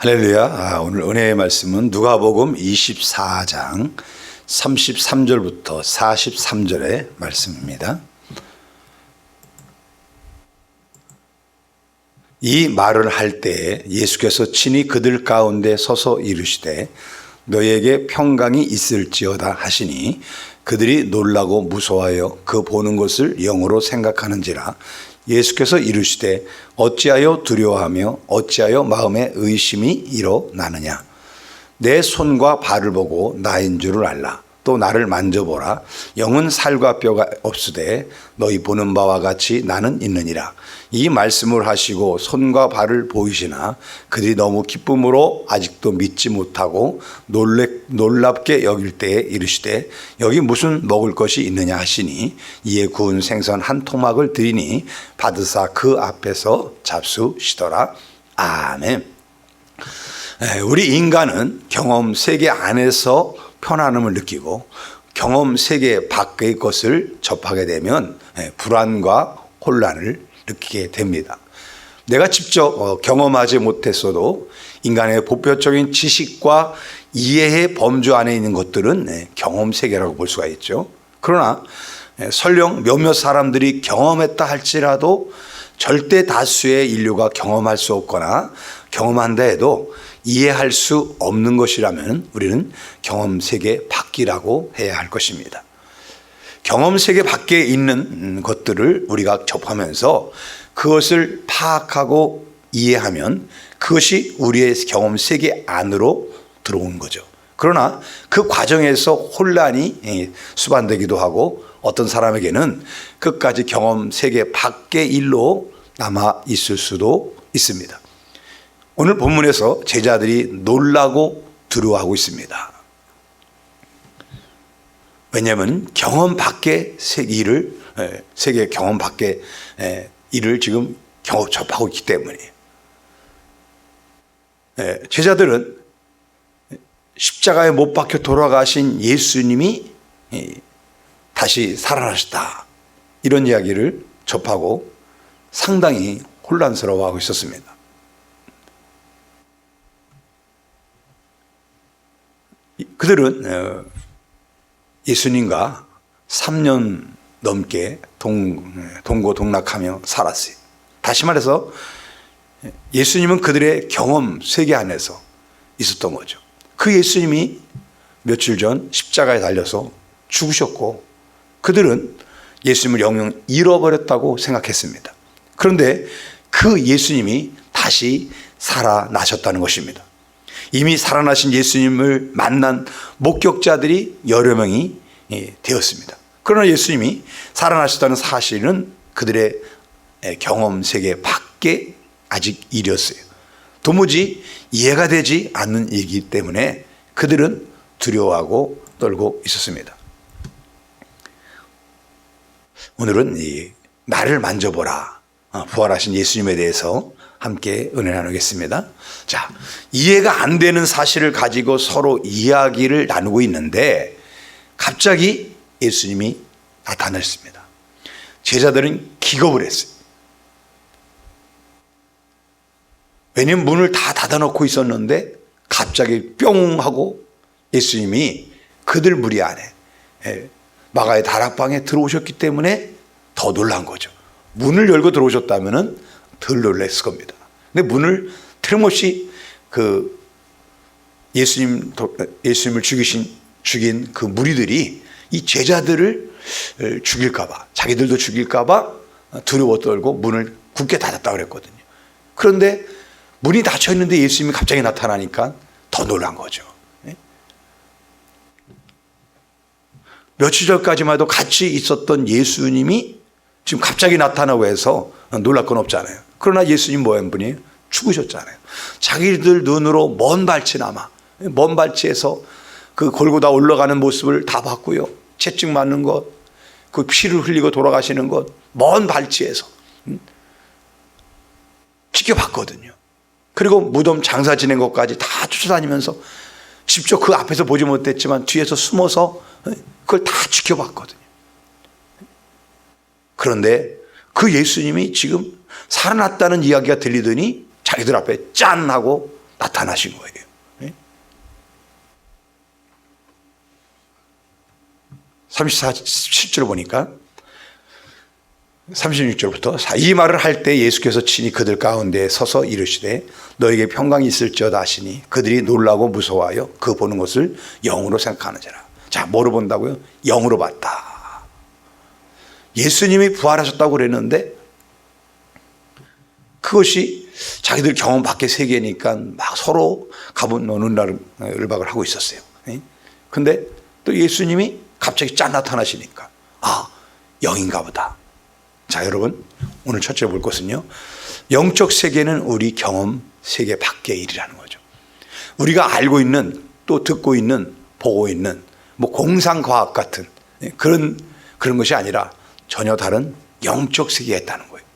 할렐루야. 오늘 은혜의 말씀은 누가복음 24장 33절부터 43절의 말씀입니다. 이 말을 할 때에 예수께서 친히 그들 가운데 서서 이르시되 너희에게 평강이 있을지어다 하시니 그들이 놀라고 무서워하여 그 보는 것을 영으로 생각하는지라. 예수께서 이르시되 어찌하여 두려워하며 어찌하여 마음에 의심이 일어나느냐. 내 손과 발을 보고 나인 줄을 알라. 또 나를 만져보라. 영은 살과 뼈가 없으되 너희 보는 바와 같이 나는 있느니라. 이 말씀을 하시고 손과 발을 보이시나 그들이 너무 기쁨으로 아직도 믿지 못하고 놀랍게 여길 때에 이르시되 여기 무슨 먹을 것이 있느냐 하시니 이에 구운 생선 한 토막을 드리니 받으사 그 앞에서 잡수시더라. 아멘. 우리 인간은 경험 세계 안에서 편안함을 느끼고 경험 세계 밖의 것을 접하게 되면 불안과 혼란을 느끼게 됩니다. 내가 직접 경험하지 못했어도 인간의 보편적인 지식과 이해의 범주 안에 있는 것들은 경험 세계라고 볼 수가 있죠. 그러나 설령 몇몇 사람들이 경험했다 할지라도 절대 다수의 인류가 경험할 수 없거나 경험한다 해도 이해할 수 없는 것이라면 우리는 경험 세계 밖이라고 해야 할 것입니다. 경험 세계 밖에 있는 것들을 우리가 접하면서 그것을 파악하고 이해하면 그것이 우리의 경험 세계 안으로 들어오는 거죠. 그러나 그 과정에서 혼란이 수반되기도 하고 어떤 사람에게는 끝까지 경험 세계 밖의 일로 남아 있을 수도 있습니다. 오늘 본문에서 제자들이 놀라고 두려워하고 있습니다. 왜냐하면 경험 밖의 세계 경험 밖의 일을 지금 접하고 있기 때문이에요. 제자들은 십자가에 못 박혀 돌아가신 예수님이 다시 살아나셨다, 이런 이야기를 접하고 상당히 혼란스러워하고 있었습니다. 그들은 예수님과 3년 넘게 동고동락하며 살았어요. 다시 말해서 예수님은 그들의 경험 세계 안에서 있었던 거죠. 그 예수님이 며칠 전 십자가에 달려서 죽으셨고 그들은 예수님을 영영 잃어버렸다고 생각했습니다. 그런데 그 예수님이 다시 살아나셨다는 것입니다. 이미 살아나신 예수님을 만난 목격자들이 여러 명이 되었습니다. 그러나 예수님이 살아나셨다는 사실은 그들의 경험 세계 밖에 아직 일이었어요. 도무지 이해가 되지 않는 일이기 때문에 그들은 두려워하고 떨고 있었습니다. 오늘은 나를 만져보라, 부활하신 예수님에 대해서 함께 은혜 나누겠습니다. 자, 이해가 안 되는 사실을 가지고 서로 이야기를 나누고 있는데 갑자기 예수님이 나타났습니다. 제자들은 기겁을 했어요. 왜냐하면 문을 다 닫아놓고 있었는데 갑자기 뿅 하고 예수님이 그들 무리 안에 마가의 다락방에 들어오셨기 때문에 더 놀란 거죠. 문을 열고 들어오셨다면 덜 놀랐을 겁니다. 근데 문을 틀림없이 예수님을 죽인 그 무리들이 이 제자들을 죽일까봐, 자기들도 죽일까봐 두려워 떨고 문을 굳게 닫았다고 그랬거든요. 그런데 문이 닫혀 있는데 예수님이 갑자기 나타나니까 더 놀란 거죠. 며칠 전까지만 해도 같이 있었던 예수님이 지금 갑자기 나타나고 해서 놀랄 건 없잖아요. 그러나 예수님 뭐한 분이에요? 죽으셨잖아요. 자기들 눈으로 먼 발치나마, 먼 발치에서 그 골고다 올라가는 모습을 다 봤고요. 채찍 맞는 것, 그 피를 흘리고 돌아가시는 것, 먼 발치에서 지켜봤거든요. 그리고 무덤 장사 지낸 것까지 다 쫓아다니면서 직접 그 앞에서 보지 못했지만 뒤에서 숨어서 그걸 다 지켜봤거든요. 그런데 그 예수님이 지금 살아났다는 이야기가 들리더니 자기들 앞에 짠 하고 나타나신 거예요. 37절 보니까 36절부터 이 말을 할 때 예수께서 친히 그들 가운데 서서 이르시되 너에게 평강이 있을지어다 하시니 그들이 놀라고 무서워하여 그 보는 것을 영으로 생각하는지라. 자, 뭐로 본다고요? 영으로 봤다. 예수님이 부활하셨다고 그랬는데 그것이 자기들 경험 밖의 세계니까 막 서로 가분노는 을박을 하고 있었어요. 근데 또 예수님이 갑자기 짠 나타나시니까 영인가 보다. 자, 여러분, 오늘 첫째 볼 것은요, 영적 세계는 우리 경험 세계 밖의 일이라는 거죠. 우리가 알고 있는, 또 듣고 있는, 보고 있는 뭐 공상과학 같은 그런 것이 아니라 전혀 다른 영적 세계가 있다는 거예요.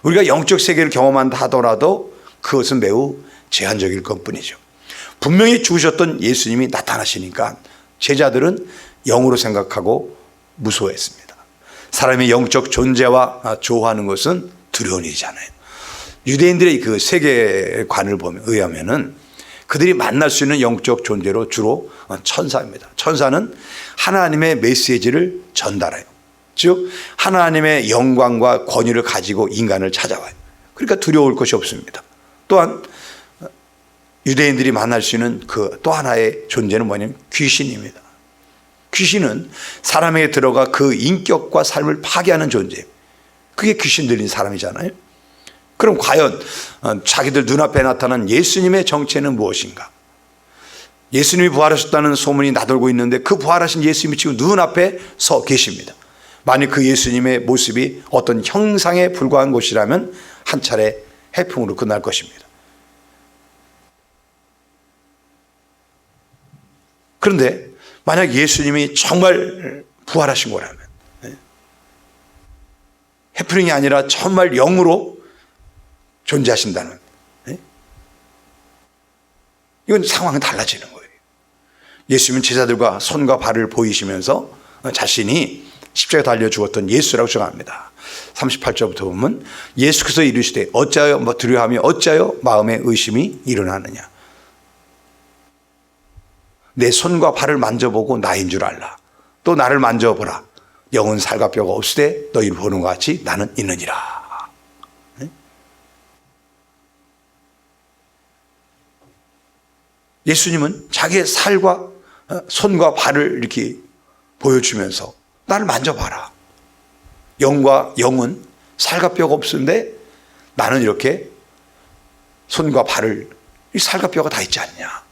우리가 영적 세계를 경험한다 하더라도 그것은 매우 제한적일 것뿐이죠. 분명히 죽으셨던 예수님이 나타나시니까 제자들은 영으로 생각하고 무서워했습니다. 사람의 영적 존재와 조화하는 것은 두려운 일이잖아요. 유대인들의 그 세계관을 의하면은 그들이 만날 수 있는 영적 존재로 주로 천사입니다. 천사는 하나님의 메시지를 전달해요. 즉 하나님의 영광과 권위를 가지고 인간을 찾아와요. 그러니까 두려울 것이 없습니다. 또한 유대인들이 만날 수 있는 그 또 하나의 존재는 뭐냐면 귀신입니다. 귀신은 사람에게 들어가 그 인격과 삶을 파괴하는 존재예요. 그게 귀신 들린 사람이잖아요. 그럼 과연 자기들 눈앞에 나타난 예수님의 정체는 무엇인가? 예수님이 부활하셨다는 소문이 나돌고 있는데 그 부활하신 예수님이 지금 눈앞에 서 계십니다. 만약 그 예수님의 모습이 어떤 형상에 불과한 것이라면 한 차례 해풍으로 끝날 것입니다. 그런데 만약 예수님이 정말 부활하신 거라면, 해프닝이 아니라 정말 영으로 존재하신다는, 이건 상황이 달라지는 거예요. 예수님은 제자들과 손과 발을 보이시면서 자신이 십자가에 달려 죽었던 예수라고 정합니다. 38절부터 보면 예수께서 이르시되 어찌하여 두려워하며 어찌하여 마음에 의심이 일어나느냐. 내 손과 발을 만져보고 나인 줄 알라. 또 나를 만져보라. 영은 살과 뼈가 없으되 너희를 보는 것 같이 나는 있느니라. 예수님은 자기의 살과 손과 발을 이렇게 보여주면서 나를 만져봐라. 영은 살과 뼈가 없는데 나는 이렇게 손과 발을 이 살과 뼈가 다 있지 않냐.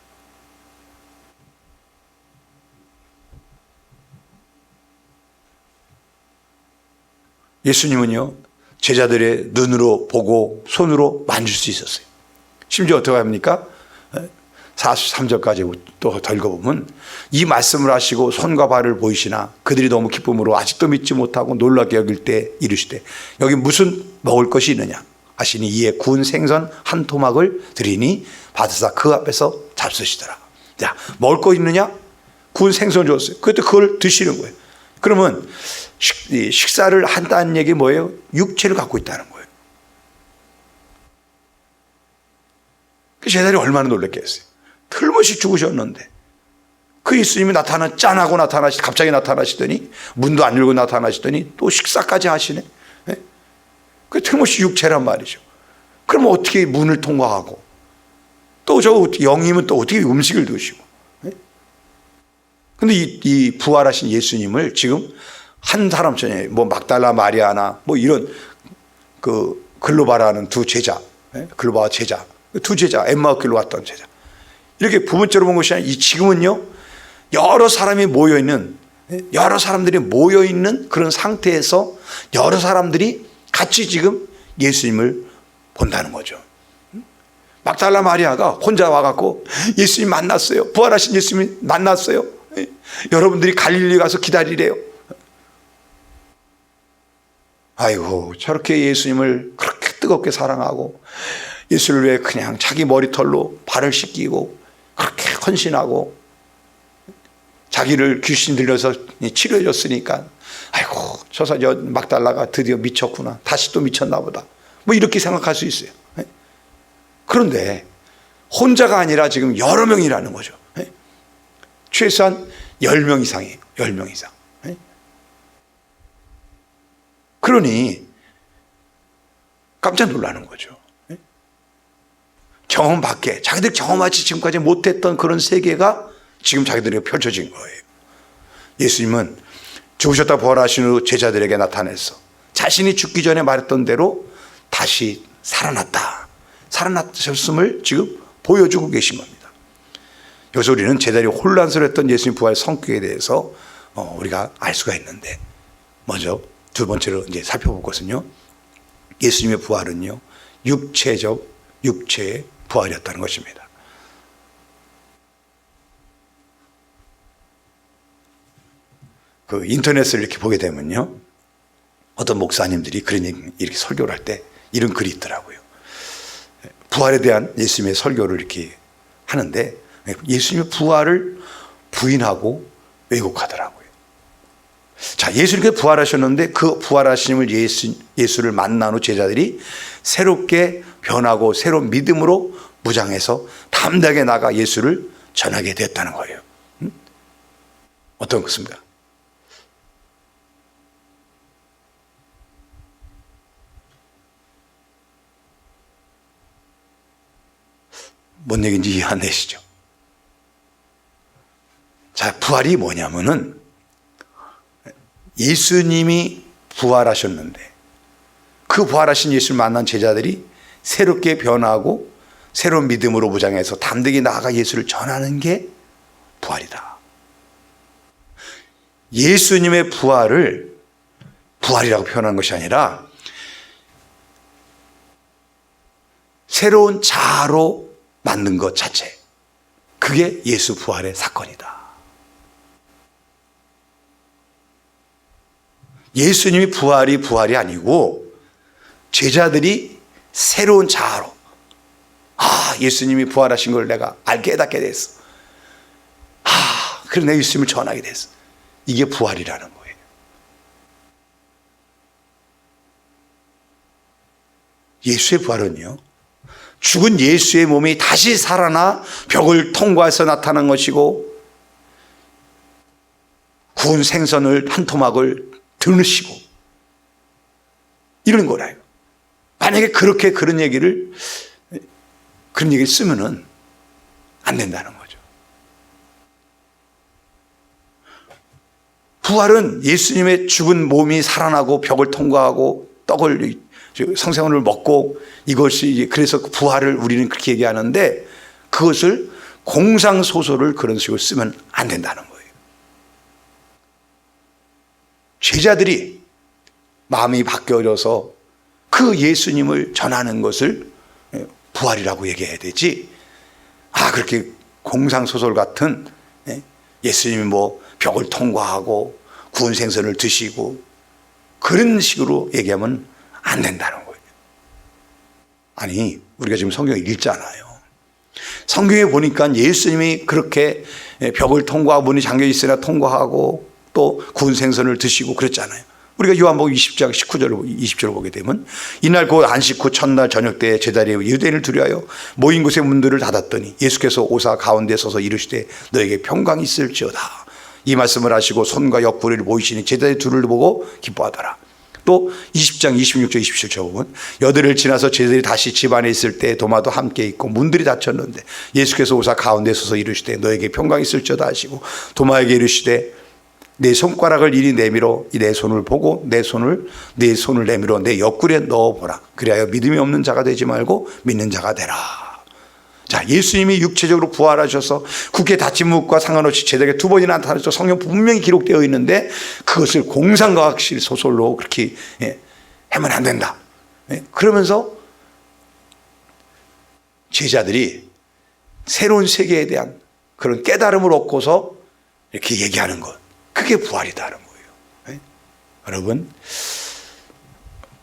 예수님은요, 제자들의 눈으로 보고 손으로 만질 수 있었어요. 심지어 어떻게 합니까? 43절까지 또 더 읽어보면 이 말씀을 하시고 손과 발을 보이시나 그들이 너무 기쁨으로 아직도 믿지 못하고 놀라게 여길 때 이르시되 여기 무슨 먹을 것이 있느냐 하시니 이에 구운 생선 한 토막을 드리니 받으사 그 앞에서 잡수시더라. 자, 먹을 거 있느냐? 구운 생선 줬어요. 그때 그걸 드시는 거예요. 그러면 식사를 한다는 얘기 뭐예요? 육체를 갖고 있다는 거예요. 그 제자들이 얼마나 놀랐겠어요. 틀림없이 죽으셨는데 그 예수님이 짠하고 갑자기 나타나시더니 문도 안 열고 나타나시더니 또 식사까지 하시네. 그 틀림없이 육체란 말이죠. 그러면 어떻게 문을 통과하고 또 저 영이면 또 어떻게 음식을 드시고. 근데 이 부활하신 예수님을 지금 한 사람 전에 뭐 막달라 마리아나 뭐 이런 그 글로바라는 두 제자, 글로바 제자, 두 제자, 엠마오길로 왔던 제자. 이렇게 부분적으로 본 것이 아니라 지금은요, 여러 사람들이 모여있는 그런 상태에서 여러 사람들이 같이 지금 예수님을 본다는 거죠. 막달라 마리아가 혼자 와갖고 예수님 만났어요. 부활하신 예수님 만났어요. 여러분들이 갈릴리 가서 기다리래요. 아이고, 저렇게 예수님을 그렇게 뜨겁게 사랑하고 예수를 위해 그냥 자기 머리털로 발을 씻기고 그렇게 헌신하고 자기를 귀신 들려서 치료해 줬으니까 아이고, 저 막달라가 드디어 미쳤구나. 다시 또 미쳤나 보다. 뭐 이렇게 생각할 수 있어요. 그런데 혼자가 아니라 지금 여러 명이라는 거죠. 예? 최소한 10명 이상이에요. 10명 이상. 예? 그러니 깜짝 놀라는 거죠. 예? 경험 밖에 자기들 경험하지 지금까지 못했던 그런 세계가 지금 자기들에게 펼쳐진 거예요. 예수님은 죽으셨다 부활하신 후 제자들에게 나타내서 자신이 죽기 전에 말했던 대로 다시 살아났음을 지금 보여주고 계신 겁니다. 여기서 우리는 제자들이 혼란스러웠던 예수님 부활 성격에 대해서 우리가 알 수가 있는데, 먼저 두 번째로 이제 살펴볼 것은요, 예수님의 부활은요, 육체의 부활이었다는 것입니다. 그 인터넷을 이렇게 보게 되면요, 어떤 목사님들이 이렇게 설교를 할 때 이런 글이 있더라고요. 부활에 대한 예수님의 설교를 이렇게 하는데 예수님의 부활을 부인하고 왜곡하더라고요. 자, 예수님께 부활하셨는데 그 부활하심을 예수를 만난 후 제자들이 새롭게 변하고 새로운 믿음으로 무장해서 담대하게 나가 예수를 전하게 됐다는 거예요. 어떤 것입니까? 뭔 얘기인지 이해 안 되시죠? 자, 부활이 뭐냐면은 예수님이 부활하셨는데 그 부활하신 예수를 만난 제자들이 새롭게 변하고 새로운 믿음으로 무장해서 담대하게 나아가 예수를 전하는 게 부활이다. 예수님의 부활을 부활이라고 표현하는 것이 아니라 새로운 자아로 만든 것 자체, 그게 예수 부활의 사건이다. 예수님이 부활이 아니고 제자들이 새로운 자아로, 예수님이 부활하신 걸 내가 깨닫게 됐어. 그래서 내가 예수님을 전하게 됐어. 이게 부활이라는 거예요. 예수의 부활은요, 죽은 예수의 몸이 다시 살아나 벽을 통과해서 나타난 것이고, 구운 생선을 한 토막을 드시고 이런 거라요. 만약에 그런 얘기를 쓰면은 안 된다는 거죠. 부활은 예수님의 죽은 몸이 살아나고 벽을 통과하고 성생활을 먹고, 이것이 그래서 부활을 우리는 그렇게 얘기하는데, 그것을 공상소설을 그런 식으로 쓰면 안 된다는 거예요. 제자들이 마음이 바뀌어져서 그 예수님을 전하는 것을 부활이라고 얘기해야 되지, 그렇게 공상소설 같은, 예수님이 뭐 벽을 통과하고 구운 생선을 드시고 그런 식으로 얘기하면 안 된다는 거예요. 아니, 우리가 지금 성경을 읽잖아요. 성경에 보니까 예수님이 그렇게 벽을 통과하고 문이 잠겨 있으나 통과하고 또 구운 생선을 드시고 그랬잖아요. 우리가 요한복음 20장 19절 20절을 보게 되면, 이날 곧 안식 후 첫날 저녁 때에 제자리에 유대인을 두려하여 모인 곳의 문들을 닫았더니 예수께서 오사 가운데 서서 이르시되 너에게 평강이 있을지어다. 이 말씀을 하시고 손과 옆구리를 보이시니 제자들 둘을 보고 기뻐하더라. 또 20장 26절 27절 보면, 여드를 지나서 제자들이 다시 집 안에 있을 때 도마도 함께 있고 문들이 닫혔는데 예수께서 오사 가운데 서서 이르시되 너에게 평강이 있을지어다 하시고 도마에게 이르시되 내 손가락을 이리 내밀어 내 손을 보고 내 손을 내밀어 내 옆구리에 넣어보라. 그리하여 믿음이 없는 자가 되지 말고 믿는 자가 되라. 자, 예수님이 육체적으로 부활하셔서 굳게 닫힌 무엇과 상관없이 제자에게 두 번이나 나타나서 성경 분명히 기록되어 있는데, 그것을 공상과학실 소설로 그렇게 하면 안 된다. 그러면서 제자들이 새로운 세계에 대한 그런 깨달음을 얻고서 이렇게 얘기하는 것, 그게 부활이다는 거예요. 여러분,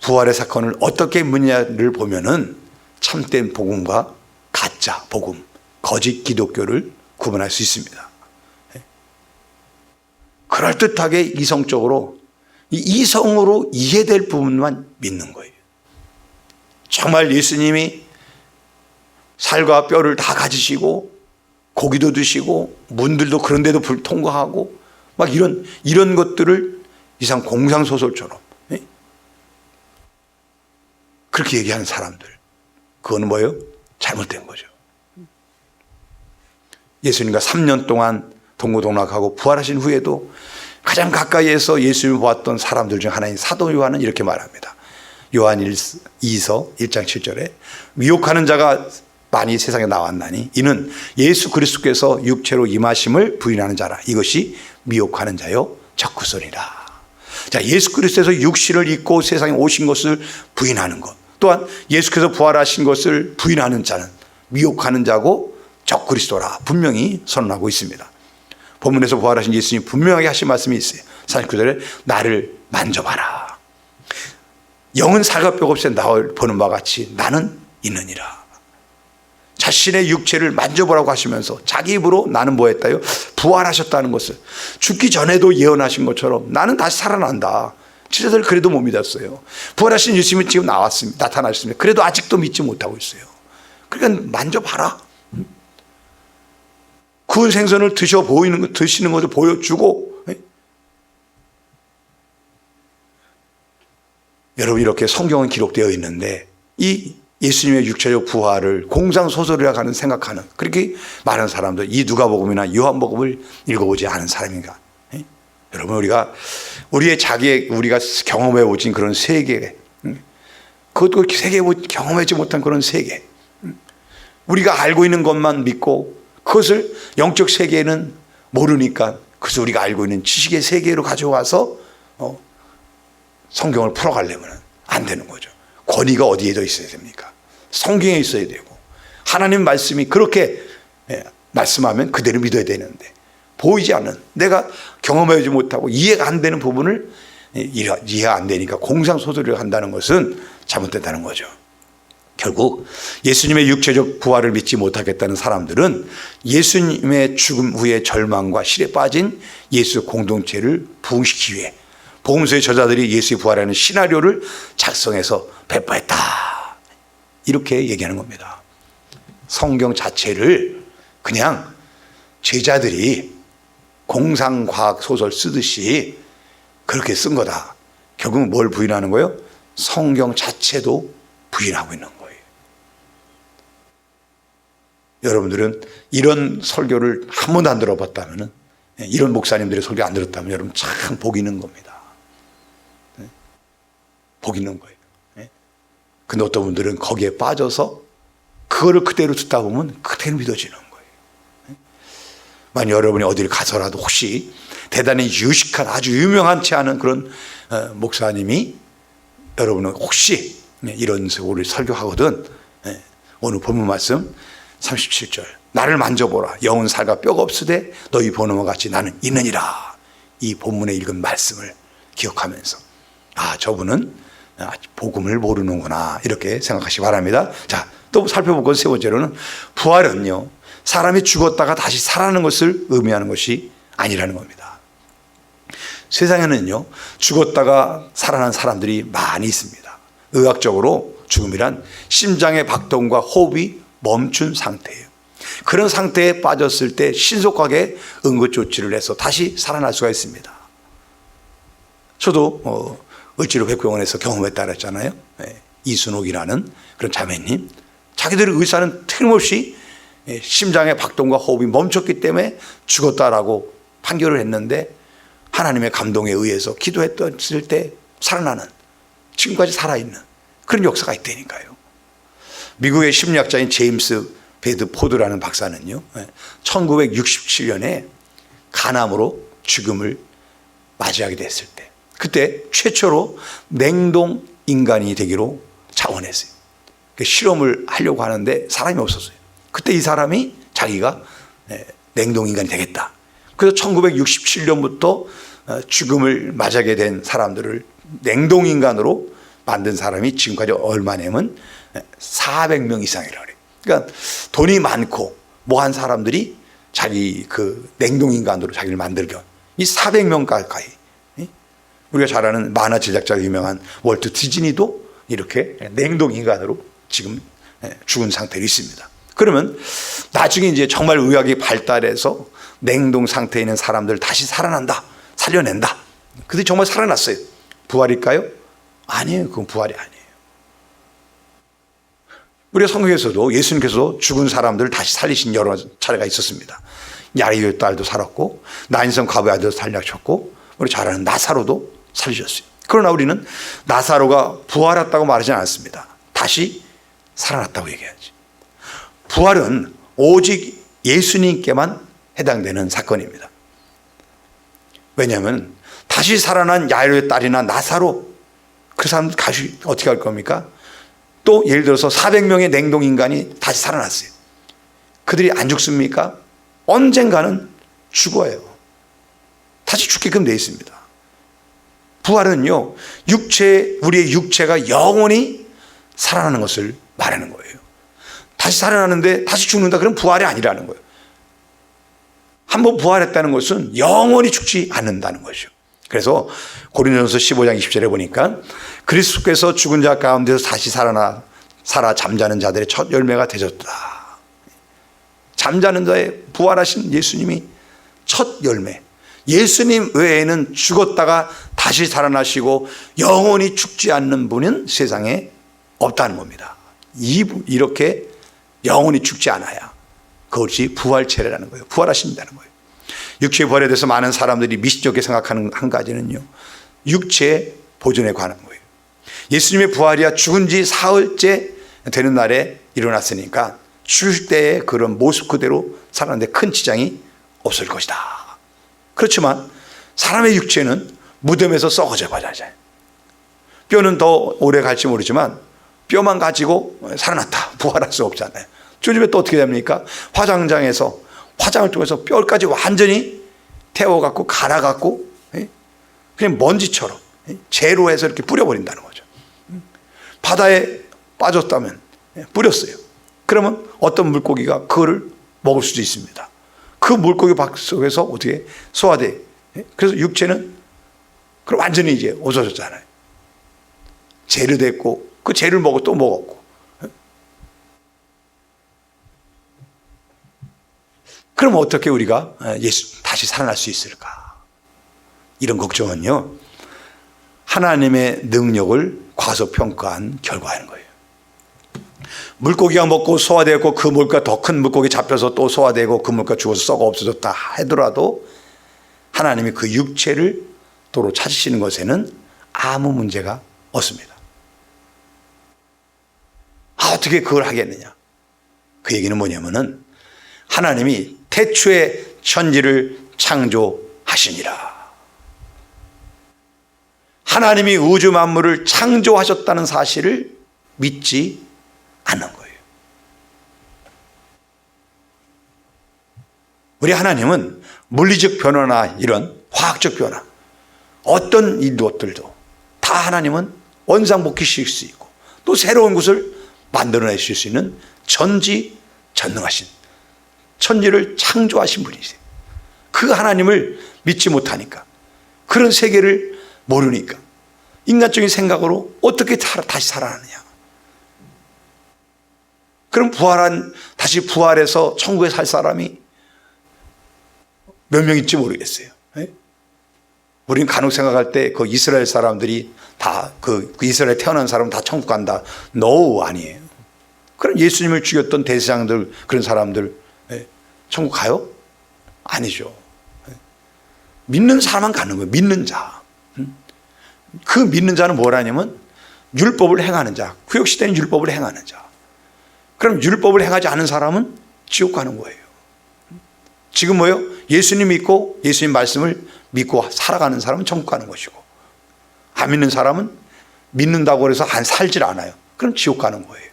부활의 사건을 어떻게 묻냐를 보면은 참된 복음과 가짜 복음, 거짓 기독교를 구분할 수 있습니다. 그럴듯하게 이성적으로, 이성으로 이해될 부분만 믿는 거예요. 정말 예수님이 살과 뼈를 다 가지시고 고기도 드시고 문들도 그런데도 불통과하고 막 이런 것들을 이상 공상소설처럼 그렇게 얘기하는 사람들, 그거는 뭐예요? 잘못된 거죠. 예수님과 3년 동안 동고동락하고 부활하신 후에도 가장 가까이에서 예수님을 보았던 사람들 중 하나인 사도 요한은 이렇게 말합니다. 요한 2서 1장 7절에 미혹하는 자가 많이 세상에 나왔나니 이는 예수 그리스도께서 육체로 임하심을 부인하는 자라. 이것이 미혹하는 자요 적그리스도니라. 자, 예수 그리스도에서 육신을 입고 세상에 오신 것을 부인하는 것, 또한 예수께서 부활하신 것을 부인하는 자는 미혹하는 자고 적그리스도라 분명히 선언하고 있습니다. 본문에서 부활하신 예수님이 분명하게 하신 말씀이 있어요. 49절에 나를 만져봐라. 영은 살과 뼈가 없이 나를 보는 바와 같이 나는 있느니라. 자신의 육체를 만져보라고 하시면서 자기 입으로 나는 뭐 했다요? 부활하셨다는 것을, 죽기 전에도 예언하신 것처럼 나는 다시 살아난다. 지도자들 그래도 못 믿었어요. 부활하신 예수님이 지금 나타나셨습니다. 그래도 아직도 믿지 못하고 있어요. 그러니까 만져봐라. 구운 생선을 드시는 것을 보여주고, 여러분, 이렇게 성경은 기록되어 있는데 이 예수님의 육체적 부활을 공상소설이라고 하는 생각하는, 그렇게 많은 사람들, 이 누가복음이나 요한복음을 읽어보지 않은 사람인가? 여러분, 우리가 경험해 보진 그런 세계, 그것도 경험하지 못한 그런 세계, 우리가 알고 있는 것만 믿고 그것을 영적 세계는 모르니까 그래서 우리가 알고 있는 지식의 세계로 가져와서 성경을 풀어가려면 안 되는 거죠. 권위가 어디에 더 있어야 됩니까? 성경에 있어야 되고, 하나님 말씀이 그렇게 말씀하면 그대로 믿어야 되는데, 보이지 않는, 내가 경험하지 못하고 이해가 안 되는 부분을 이해가 안 되니까 공상소설을 한다는 것은 잘못됐다는 거죠. 결국 예수님의 육체적 부활을 믿지 못하겠다는 사람들은 예수님의 죽음 후의 절망과 실에 빠진 예수 공동체를 부흥시키기 위해 복음서의 저자들이 예수의 부활하는 시나리오를 작성해서 배포했다, 이렇게 얘기하는 겁니다. 성경 자체를 그냥 제자들이 공상과학 소설 쓰듯이 그렇게 쓴 거다. 결국은 뭘 부인하는 거예요? 성경 자체도 부인하고 있는 거예요. 여러분들은 이런 설교를 한 번도 안 들어봤다면, 이런 목사님들의 설교 안 들었다면 여러분 참 복 있는 겁니다. 복 있는 거예요. 근데 어떤 분들은 거기에 빠져서 그거를 그대로 듣다 보면 그대로 믿어지는 거예요. 만약 여러분이 어디를 가서라도 혹시 대단히 유식한, 아주 유명한치 않은 그런 목사님이 여러분은 혹시 이런 식으로 설교하거든, 오늘 본문 말씀 37절, 나를 만져보라. 영은 살과 뼈가 없으되 너희 보는 것 같이 나는 있느니라. 이 본문에 읽은 말씀을 기억하면서, 저분은 복음을 모르는구나, 이렇게 생각하시기 바랍니다. 자, 또 살펴볼 것 세 번째로는, 부활은요 사람이 죽었다가 다시 살아나는 것을 의미하는 것이 아니라는 겁니다. 세상에는요 죽었다가 살아난 사람들이 많이 있습니다. 의학적으로 죽음이란 심장의 박동과 호흡이 멈춘 상태예요. 그런 상태에 빠졌을 때 신속하게 응급조치를 해서 다시 살아날 수가 있습니다. 저도 을지로 백병원에서 경험했다 그랬잖아요. 이순옥이라는 그런 자매님, 자기들의 의사는 틀림없이 심장의 박동과 호흡이 멈췄기 때문에 죽었다라고 판결을 했는데, 하나님의 감동에 의해서 기도했을 때 살아나는, 지금까지 살아있는 그런 역사가 있다니까요. 미국의 심리학자인 제임스 베드포드라는 박사는요 1967년에 간암으로 죽음을 맞이하게 됐을 때, 그때 최초로 냉동 인간이 되기로 자원했어요. 실험을 하려고 하는데 사람이 없었어요. 그때 이 사람이 자기가 냉동 인간이 되겠다. 그래서 1967년부터 죽음을 맞이하게 된 사람들을 냉동 인간으로 만든 사람이 지금까지 얼마냐면 400명 이상이라고 그래요. 그러니까 돈이 많고 뭐한 사람들이 자기 그 냉동 인간으로 자기를 만들겨, 이 400명 가까이, 우리가 잘 아는 만화 제작자로 유명한 월트 디즈니도 이렇게 냉동 인간으로 지금 죽은 상태로 있습니다. 그러면 나중에 이제 정말 의학이 발달해서 냉동 상태에 있는 사람들 다시 살아난다, 살려낸다. 그들이 정말 살아났어요. 부활일까요? 아니에요. 그건 부활이 아니에요. 우리가 성경에서도 예수님께서 죽은 사람들을 다시 살리신 여러 차례가 있었습니다. 야이로의 딸도 살았고, 나인성 과부의 아들도 살려주셨고, 우리 잘 아는 나사로도 살리셨어요. 그러나 우리는 나사로가 부활했다고 말하지 않았습니다. 다시 살아났다고 얘기하지. 부활은 오직 예수님께만 해당되는 사건입니다. 왜냐하면 다시 살아난 야이로의 딸이나 나사로, 그 사람들 다시 어떻게 할 겁니까? 또 예를 들어서 400명의 냉동인간이 다시 살아났어요. 그들이 안 죽습니까? 언젠가는 죽어요. 다시 죽게끔 되어 있습니다. 부활은요, 우리의 육체가 영원히 살아나는 것을 말하는 거예요. 다시 살아나는데 다시 죽는다, 그럼 부활이 아니라는 거예요. 한번 부활했다는 것은 영원히 죽지 않는다는 것이죠. 그래서 고린도전서 15장 20절에 보니까 그리스도께서 죽은 자 가운데서 다시 살아 잠자는 자들의 첫 열매가 되셨다. 잠자는 자의 부활하신 예수님이 첫 열매. 예수님 외에는 죽었다가 다시 살아나시고 영원히 죽지 않는 분은 세상에 없다는 겁니다. 이렇게 영원히 죽지 않아야 그것이 부활체라는 거예요. 부활하신다는 거예요. 육체의 부활에 대해서 많은 사람들이 미시적으로 생각하는 한 가지는요, 육체의 보존에 관한 거예요. 예수님의 부활이야 죽은 지 사흘째 되는 날에 일어났으니까 죽을 때의 그런 모습 그대로 살았는데 큰 지장이 없을 것이다. 그렇지만 사람의 육체는 무덤에서 썩어져 버려요. 뼈는 더 오래 갈지 모르지만 뼈만 가지고 살아났다, 부활할 수 없잖아요. 요즘에 또 어떻게 됩니까? 화장장에서 화장을 통해서 뼈까지 완전히 태워갖고 갈아갖고 그냥 먼지처럼 재로해서 이렇게 뿌려버린다는 거죠. 바다에 빠졌다면 뿌렸어요. 그러면 어떤 물고기가 그거를 먹을 수도 있습니다. 그 물고기 박 속에서 어떻게 소화돼. 그래서 육체는 그럼 완전히 이제 없어졌잖아요. 재를 됐고 그 재를 먹고 또 먹었고. 그럼 어떻게 우리가 예수 다시 살아날 수 있을까? 이런 걱정은요, 하나님의 능력을 과소평가한 결과인 거예요. 물고기가 먹고 소화되었고 그 물고기가 더 큰 물고기 잡혀서 또 소화되고 그 물고기가 죽어서 썩어 없어졌다 하더라도 하나님이 그 육체를 도로 찾으시는 것에는 아무 문제가 없습니다. 어떻게 그걸 하겠느냐? 그 얘기는 뭐냐면은 하나님이 태초에 천지를 창조하시니라. 하나님이 우주 만물을 창조하셨다는 사실을 믿지 않는 거예요. 우리 하나님은 물리적 변화나 이런 화학적 변화, 어떤 것들도 다 하나님은 원상복귀시킬 수 있고 또 새로운 것을 만들어내실 수 있는 전지전능하신, 천지를 창조하신 분이세요. 그 하나님을 믿지 못하니까, 그런 세계를 모르니까 인간적인 생각으로 어떻게 다시 살아나느냐. 그럼 다시 부활해서 천국에 살 사람이 몇 명 있지 모르겠어요. 우리는 간혹 생각할 때 그 이스라엘 사람들이 다 그 이스라엘 태어난 사람은 다 천국 간다. No, 아니에요. 그럼 예수님을 죽였던 대제사장들, 그런 사람들 천국 가요? 아니죠. 믿는 사람만 가는 거예요. 믿는 자. 그 믿는 자는 뭐라냐면 율법을 행하는 자. 구약시대는 율법을 행하는 자. 그럼 율법을 행하지 않은 사람은 지옥 가는 거예요. 지금 뭐예요? 예수님 믿고 예수님 말씀을 믿고 살아가는 사람은 천국 가는 것이고, 안 믿는 사람은 믿는다고 해서 안 살질 않아요. 그럼 지옥 가는 거예요.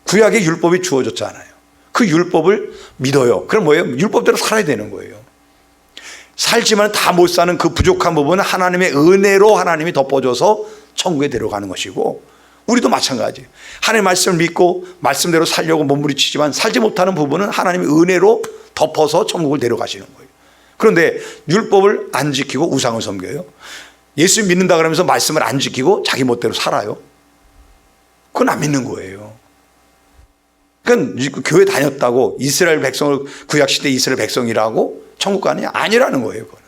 구약의 율법이 주어졌잖아요. 그 율법을 믿어요. 그럼 뭐예요? 율법대로 살아야 되는 거예요. 살지만 다 못 사는 그 부족한 부분은 하나님의 은혜로 하나님이 덮어줘서 천국에 데려가는 것이고, 우리도 마찬가지예요. 하나님의 말씀을 믿고 말씀대로 살려고 몸부림치지만 살지 못하는 부분은 하나님의 은혜로 덮어서 천국을 데려가시는 거예요. 그런데 율법을 안 지키고 우상을 섬겨요. 예수 믿는다 그러면서 말씀을 안 지키고 자기 멋대로 살아요. 그건 안 믿는 거예요. 그러니까 교회 다녔다고 이스라엘 백성을 구약시대 이스라엘 백성이라고 천국 가느냐? 아니라는 거예요. 그거는.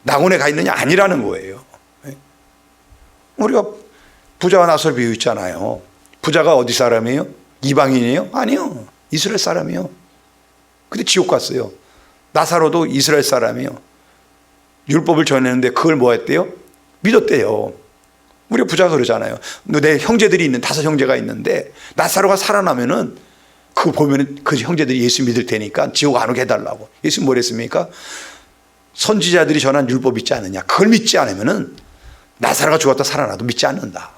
낙원에 가 있느냐? 아니라는 거예요. 우리가 부자와 나설 비유 있잖아요. 부자가 어디 사람이에요? 이방인이에요? 아니요. 이스라엘 사람이요. 근데 지옥 갔어요. 나사로도 이스라엘 사람이요. 율법을 전했는데 그걸 뭐 했대요? 믿었대요. 우리 부자가 그러잖아요. 내 형제들이 있는 5 형제가 있는데 나사로가 살아나면은 그거 보면은 그 형제들이 예수 믿을 테니까 지옥 안 오게 해달라고. 예수님 뭘 했습니까? 선지자들이 전한 율법 있지 않느냐? 그걸 믿지 않으면은 나사로가 죽었다 살아나도 믿지 않는다.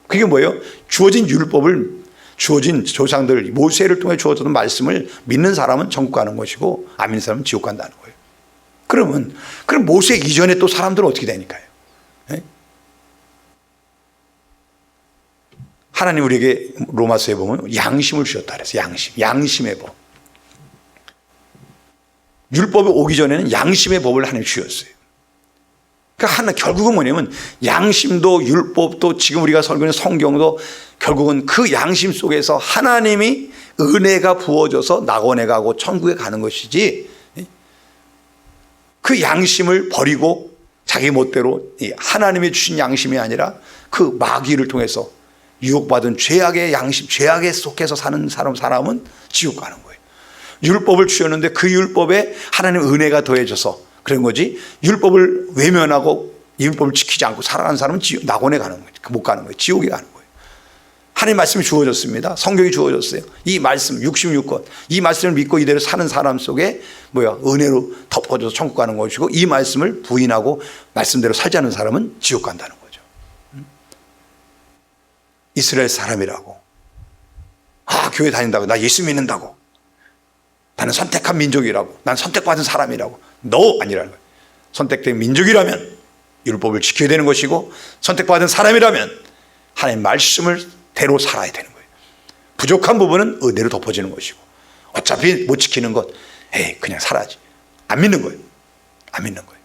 그게 뭐예요? 주어진 율법을, 주어진 조상들 모세를 통해 주어졌던 말씀을 믿는 사람은 천국 가는 것이고 안 믿는 사람은 지옥 간다는 거예요. 그럼 모세 이전에 또 사람들은 어떻게 되니까요? 네? 하나님 우리에게 로마서에 보면 양심을 주셨다 그랬어요. 양심의 법. 율법이 오기 전에는 양심의 법을 하나님 주셨어요. 그러니까 결국은 뭐냐면 양심도 율법도 지금 우리가 설교하는 성경도 결국은 그 양심 속에서 하나님이 은혜가 부어져서 낙원에 가고 천국에 가는 것이지, 그 양심을 버리고 자기 멋대로 하나님이 주신 양심이 아니라 그 마귀를 통해서 유혹받은 죄악의 양심, 죄악에 속해서 사는 사람은 지옥 가는 거예요. 율법을 주셨는데 그 율법에 하나님의 은혜가 더해져서 그런 거지, 율법을 외면하고 율법을 지키지 않고 살아가는 사람은 낙원에 가는 거예요. 못 가는 거예요. 지옥에 가는 거예요. 하나님 말씀이 주어졌습니다. 성경이 주어졌어요. 이 말씀 66권, 이 말씀을 믿고 이대로 사는 사람 속에 은혜로 덮어져서 천국 가는 것이고, 이 말씀을 부인하고 말씀대로 살지 않는 사람은 지옥 간다는 거죠. 이스라엘 사람이라고, 교회 다닌다고, 나 예수 믿는다고, 나는 선택한 민족이라고, 난 선택받은 사람이라고, 너 아니라는 거예요. 선택된 민족이라면 율법을 지켜야 되는 것이고, 선택받은 사람이라면 하나님 말씀을 대로 살아야 되는 거예요. 부족한 부분은 은혜로 덮어지는 것이고, 어차피 못 지키는 것, 그냥 살아야지. 안 믿는 거예요. 안 믿는 거예요.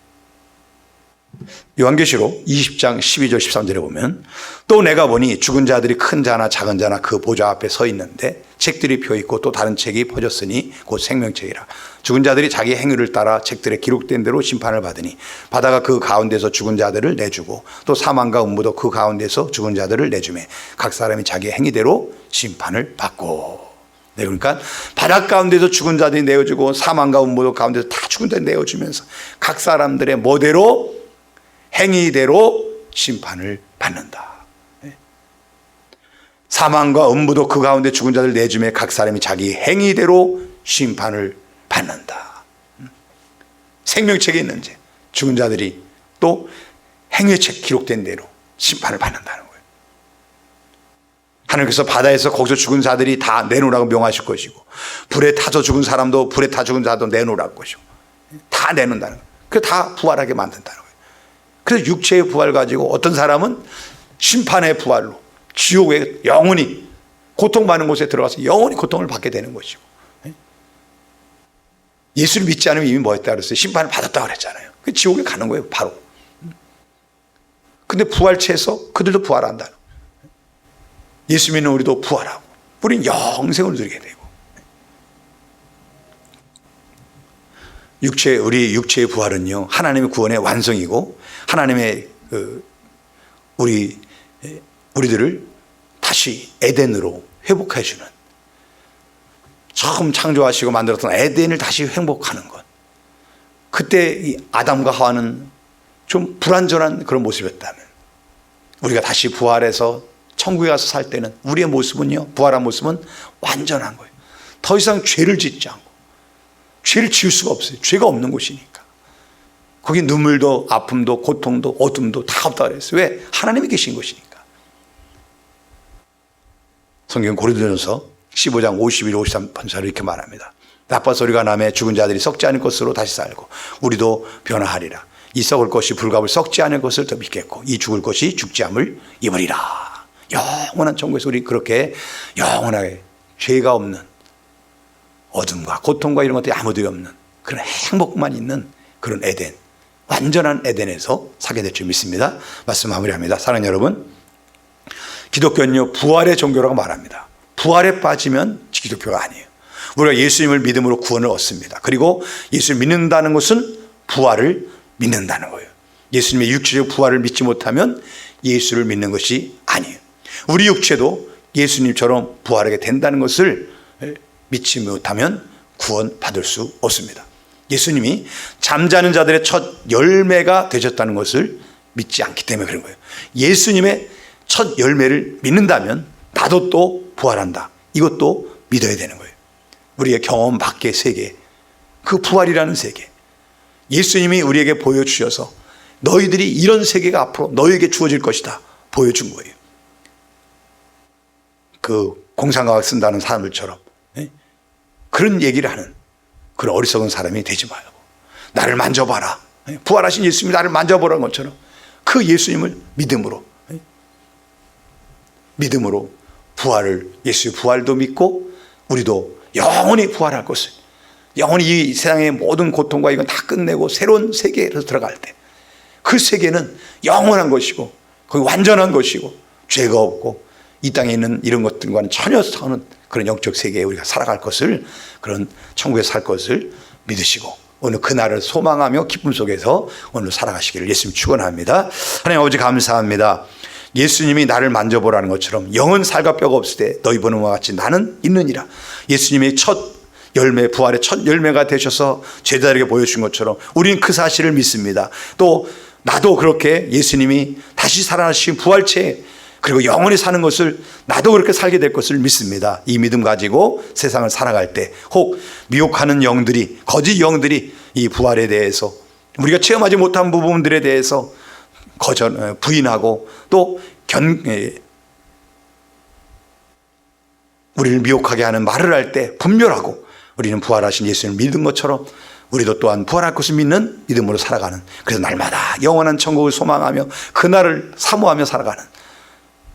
요한계시록 20장 12절 13절에 보면, 또 내가 보니 죽은 자들이 큰 자나 작은 자나 그 보좌 앞에 서 있는데 책들이 펴있고 또 다른 책이 퍼졌으니 곧 생명책이라. 죽은 자들이 자기 행위를 따라 책들에 기록된 대로 심판을 받으니 바다가 그 가운데서 죽은 자들을 내주고 또 사망과 음부도 그 가운데서 죽은 자들을 내주매 각 사람이 자기 행위대로 심판을 받고. 네, 그러니까 바다 가운데서 죽은 자들이 내어주고 사망과 음부도 가운데서 다 죽은 자들이 내어주면서 각 사람들의 뭐대로, 행위대로 심판을 받는다. 사망과 음부도 그 가운데 죽은 자들 내주매 각 사람이 자기 행위대로 심판을 받는다. 생명책에 있는 죄, 죽은 자들이 또 행위책 기록된 대로 심판을 받는다는 거예요. 하나님께서 바다에서 거기서 죽은 자들이 다 내놓으라고 명하실 것이고, 불에 타서 죽은 사람도 불에 타 죽은 자도 내놓으라고 것이고, 다 내놓는다는 거예요. 그래서 다 부활하게 만든다는 거예요. 그래서 육체의 부활 가지고 어떤 사람은 심판의 부활로 지옥에 영원히 고통받는 곳에 들어가서 영원히 고통을 받게 되는 것이고, 예수를 믿지 않으면 이미 뭐 했다 그랬어요? 심판을 받았다고 그랬잖아요. 그 지옥에 가는 거예요, 바로. 근데 부활체에서 그들도 부활한다. 예수 믿는 우리도 부활하고, 우리는 영생을 누리게 되고. 우리 육체의 부활은요, 하나님의 구원의 완성이고, 하나님의 우리들을 다시 에덴으로 회복해주는, 처음 창조하시고 만들었던 에덴을 다시 회복하는 것. 그때 이 아담과 하와는 좀 불완전한 그런 모습이었다면, 우리가 다시 부활해서 천국에 가서 살 때는 우리의 모습은요, 부활한 모습은 완전한 거예요. 더 이상 죄를 짓지 않고, 죄를 지을 수가 없어요. 죄가 없는 곳이니까. 거기 눈물도 아픔도 고통도 어둠도 다 없다 그랬어요. 왜? 하나님이 계신 곳이니까. 성경 고린도전서 15장 51, 53번사를 이렇게 말합니다. 나빠 소리가 나매 죽은 자들이 썩지 않을 것으로 다시 살고 우리도 변화하리라. 이 썩을 것이 불갑을 썩지 않을 것을 더 믿겠고 이 죽을 것이 죽지 않을 입으리라. 영원한 천국에서 우리 그렇게 영원하게 죄가 없는, 어둠과 고통과 이런 것들이 아무도 없는 그런 행복만 있는 그런 에덴, 완전한 에덴에서 살게 될 줄 믿습니다. 말씀 마무리합니다. 사랑하는 여러분, 기독교는요 부활의 종교라고 말합니다. 부활에 빠지면 기독교가 아니에요. 우리가 예수님을 믿음으로 구원을 얻습니다. 그리고 예수를 믿는다는 것은 부활을 믿는다는 거예요. 예수님의 육체적 부활을 믿지 못하면 예수를 믿는 것이 아니에요. 우리 육체도 예수님처럼 부활하게 된다는 것을 믿지 못하면 구원받을 수 없습니다. 예수님이 잠자는 자들의 첫 열매가 되셨다는 것을 믿지 않기 때문에 그런 거예요. 예수님의 첫 열매를 믿는다면 나도 또 부활한다. 이것도 믿어야 되는 거예요. 우리의 경험 밖의 세계, 그 부활이라는 세계, 예수님이 우리에게 보여주셔서 너희들이 이런 세계가 앞으로 너희에게 주어질 것이다 보여준 거예요. 그 공상과학 쓴다는 사람들처럼 그런 얘기를 하는 그런 어리석은 사람이 되지 말고 나를 만져봐라. 부활하신 예수님이 나를 만져보라는 것처럼 그 예수님을 믿음으로 부활을, 예수의 부활도 믿고 우리도 영원히 부활할 것을, 영원히 이 세상의 모든 고통과 이건 다 끝내고 새로운 세계로 들어갈 때 그 세계는 영원한 것이고 거기 완전한 것이고 죄가 없고 이 땅에 있는 이런 것들과는 전혀 다른 그런 영적 세계에 우리가 살아갈 것을, 그런 천국에 살 것을 믿으시고 오늘 그날을 소망하며 기쁨 속에서 오늘 살아가시기를 예수님 축원합니다. 하나님 아버지 감사합니다. 예수님이 나를 만져보라는 것처럼 영은 살과 뼈가 없을 때 너희 보는 것과 같이 나는 있느니라. 예수님이 첫 열매, 부활의 첫 열매가 되셔서 제자들에게 보여준 것처럼 우리는 그 사실을 믿습니다. 또 나도 그렇게 예수님이 다시 살아나신 부활체 그리고 영원히 사는 것을 나도 그렇게 살게 될 것을 믿습니다. 이 믿음 가지고 세상을 살아갈 때 혹 미혹하는 영들이, 거짓 영들이 이 부활에 대해서 우리가 체험하지 못한 부분들에 대해서 부인하고 또 우리를 미혹하게 하는 말을 할 때 분별하고 우리는 부활하신 예수님을 믿은 것처럼 우리도 또한 부활할 것을 믿는 믿음으로 살아가는, 그래서 날마다 영원한 천국을 소망하며 그날을 사모하며 살아가는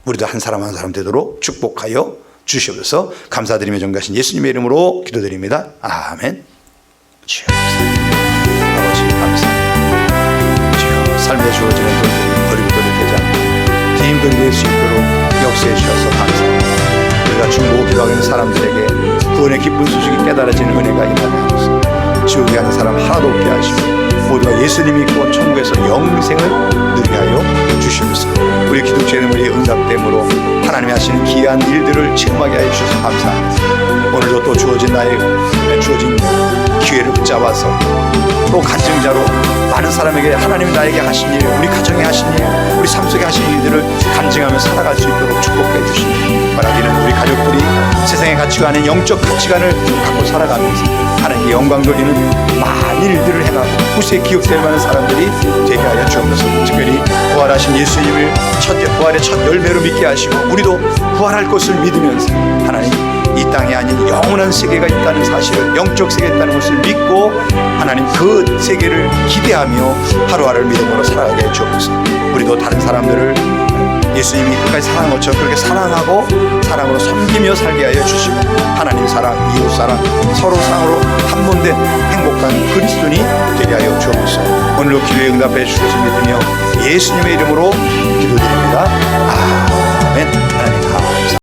우리도 한 사람 한 사람 되도록 축복하여 주시옵소서. 감사드리며 전가하신 예수님의 이름으로 기도드립니다. 아멘. 주여 아버지 감사합니다. 주여 삶에 주어지는 돌들이 버림돌이 되지 않고 힘들게 할 수 있도록 역사해 주셔서 감사합니다. 우리가 중보고 기도하는 사람들에게 구원의 기쁜 소식이 깨달아지는 은혜가 임하게 하소서. 지옥에 가는 사람 하나도 없게 하시고 모두가 예수님이 믿고 천국에서 영생을 누리게 하여 주시옵소서. 우리 기독자의 우리의 응답됨으로 하나님이 하시는 기이한 일들을 체험하게 하여 주셔서 감사합니다. 오늘도 또 주어진 기회를 붙잡아서 또 간증자로 많은 사람에게 하나님이 나에게 하신 일, 우리 가정에 하신 일, 우리 삶 속에 하신 일들을 간증하며 살아갈 수 있도록 축복해 주시옵소서. 바라기는 우리 가족들이 세상의 가치가 아닌 영적 가치관을 갖고 살아가면서 하나님께 영광 돌리는 많은 일들을 행하고 후세에 기억될 만한 사람들이 되게 하여 주옵소서. 특별히 부활하신 예수님을 부활의 첫 열매로 믿게 하시고 우리도 부활할 것을 믿으면서 하나님 이 땅이 아닌 영원한 세계가 있다는 사실을, 영적 세계가 있다는 것을 믿고 하나님 그 세계를 기대하며 하루하루를 믿음으로 살아가게 해 주옵소서. 우리도 다른 사람들을 예수님이 끝까지 사랑한 것처럼 그렇게 사랑하고 사랑으로 섬기며 살게 하여 주시고 하나님 사랑, 이웃 사랑, 서로 사랑으로 한몸된 행복한 그리스도인이 되게 하여 주옵소서. 오늘도 기도에 응답해 주실 것을 믿으며 예수님의 이름으로 기도드립니다. 아멘. 하나님 감사합니다.